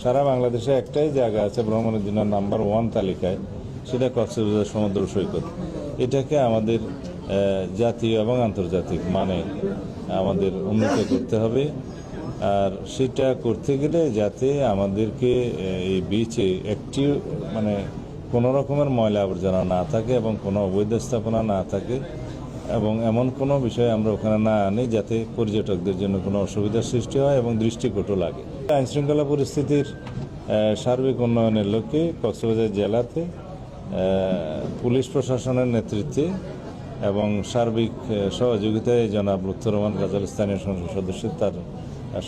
সারা বাংলাদেশে একটাই জায়গা আছে ভ্রমণের জন্য নাম্বার 1 তালিকায়, সেটা কক্সবাজার সমুদ্র সৈকত। এটাকে আমাদের জাতীয় এবং আন্তর্জাতিক মানে আমাদের উন্নত করতে হবে। আর সেটা করতে গেলে যাতে আমাদেরকে এই বিচে একটি মানে কোনো রকমের ময়লা আবর্জনা না থাকে এবং কোনো অবৈধ স্থাপনা না থাকে এবং এমন কোনো বিষয় আমরা ওখানে না আনি যাতে পর্যটকদের জন্য কোনো অসুবিধার সৃষ্টি হয় এবং দৃষ্টিকটু লাগে। আইনশৃঙ্খলা পরিস্থিতির সার্বিক উন্নয়নের লক্ষ্যে কক্সবাজার জেলাতে পুলিশ প্রশাসনের নেতৃত্বে এবং সার্বিক সহযোগিতায় জনাব লুৎফর রহমান গাজল স্থানীয় সংসদ সদস্য তার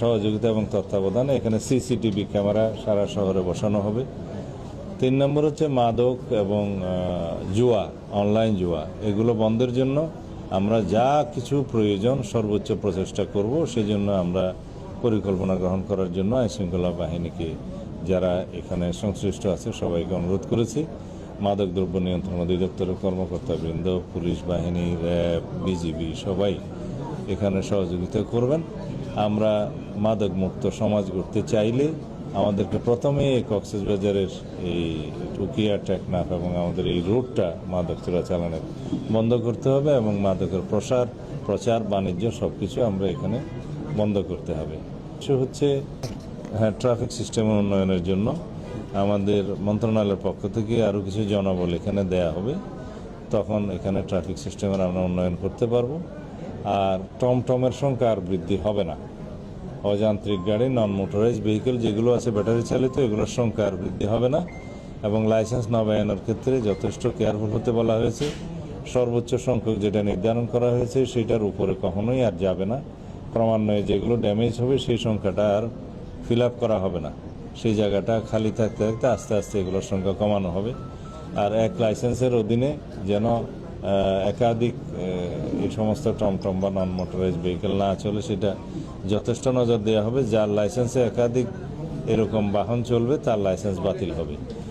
সহযোগিতা এবং তত্ত্বাবধানে এখানে সিসিটিভি ক্যামেরা সারা শহরে বসানো হবে। 3 নম্বর হচ্ছে মাদক এবং জুয়া, অনলাইন জুয়া, এগুলো বন্ধের জন্য আমরা যা কিছু প্রয়োজন সর্বোচ্চ প্রচেষ্টা করব। সেজন্য আমরা পরিকল্পনা গ্রহণ করার জন্য আইনশৃঙ্খলা বাহিনীকে যারা এখানে সংশ্লিষ্ট আছে সবাইকে অনুরোধ করেছি। মাদকদ্রব্য নিয়ন্ত্রণ অধিদপ্তরের কর্মকর্তাবৃন্দ, পুলিশ বাহিনী, র্যাব, বিজিবি সবাই এখানে সহযোগিতা করবেন। আমরা মাদকমুক্ত সমাজ গড়তে চাইলে আমাদেরকে প্রথমে কক্সবাজারের এই টুকিয়া টেকনাফ এবং আমাদের এই রুটটা মাদক চোরাচালানের বন্ধ করতে হবে এবং মাদকের প্রচার বাণিজ্য সব কিছু আমরা এখানে বন্ধ করতে হবে। সে হচ্ছে ট্রাফিক সিস্টেমের উন্নয়নের জন্য আমাদের মন্ত্রণালয়ের পক্ষ থেকে আরও কিছু জনবল এখানে দেয়া হবে, তখন এখানে ট্রাফিক সিস্টেমের আমরা উন্নয়ন করতে পারবো। আর টমটমের সংখ্যা আর বৃদ্ধি হবে না। অযান্ত্রিক গাড়ি, নন মোটরাইজ ভেহিকেল যেগুলো আছে ব্যাটারি চালিত, এগুলোর সংখ্যা আর বৃদ্ধি হবে না। এবং লাইসেন্স নবায়নের ক্ষেত্রে যথেষ্ট কেয়ারফুল হতে বলা হয়েছে। সর্বোচ্চ সংখ্যক যেটা নির্ধারণ করা হয়েছে সেটার উপরে কখনোই আর যাবে না। ক্রমান্বয়ে যেগুলো ড্যামেজ হবে সেই সংখ্যাটা আর ফিল আপ করা হবে না, সেই জায়গাটা খালি থাকতে থাকতে আস্তে আস্তে এগুলোর সংখ্যা কমানো হবে। আর এক লাইসেন্সের অধীনে যেন একাধিক এই সমস্ত টমটম বা নন মোটরাইজ ভেহিকেল না চলে, সেটা যথেষ্ট নজর দেওয়া হবে। যার লাইসেন্সে একাধিক এরকম বাহন চলবে তার লাইসেন্স বাতিল হবে।